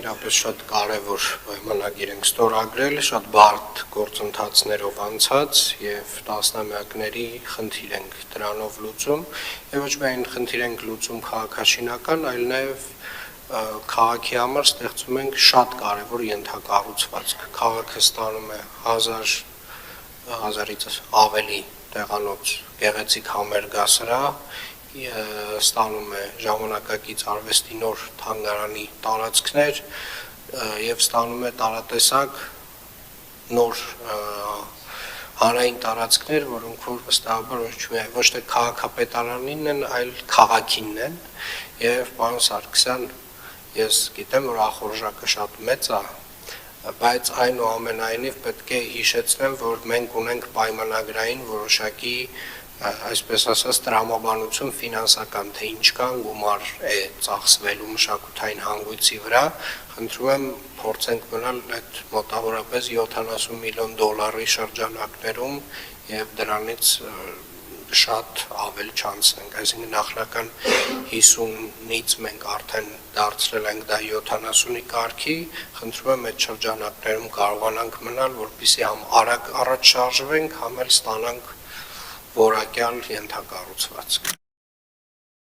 իրապես շատ կարևոր պայմանագիր ենք ստորագրել, շատ բարդ գործընթացներով անցած եւ տասնամյակների խնդիր ենք դրանով լուծում եւ ոչ միայն խնդիր ենք լուծում քաղաքաշինական, այլ նաեւ քաղաքի համար ստեղծում ենք շատ կարևոր ենթակառուցվածք։ Քաղաքը ստանում է 1000-ից ավելի տեղանոց գեղեցիկ համերգասրահ, ստանում է ժամանակակից արվեստի նոր թանգարանի տարածքներ եւ ստանում է տարատեսակ նոր հանրային տարածքներ, որոնք որ վստահաբար ոչ թե քաղաքապետարանին են, այլ քաղաքինն են եւ պարոն Սարգսյան, ես գիտեմ, որ ախորժակը շատ մեծ է, բայց այնուամենայնիվ պետք է հիշեցնեմ, որ մենք ունենք պայմանագրային որոշակի, այսպես ասած, տրամաբանություն ֆինանսական, թե ինչքան գումար է ծախսվելու մշակութային հանգույցի վրա, խնդրում եմ փորձենք մնալ այդ մոտավորապես $70 միլիոն շրջանակներում եւ դրանից շատ ավել չանցնենք, այսինքն նախնական 50-ից մենք արդեն դարձրել ենք դա 70-ի կարգի, խնդրում եմ այդ շրջանակներում կարողանանք մնալ, որպեսզի համ արագ առաջ շարժվենք, համ էլ ստանանք որակյալ ենթակառուցվածք։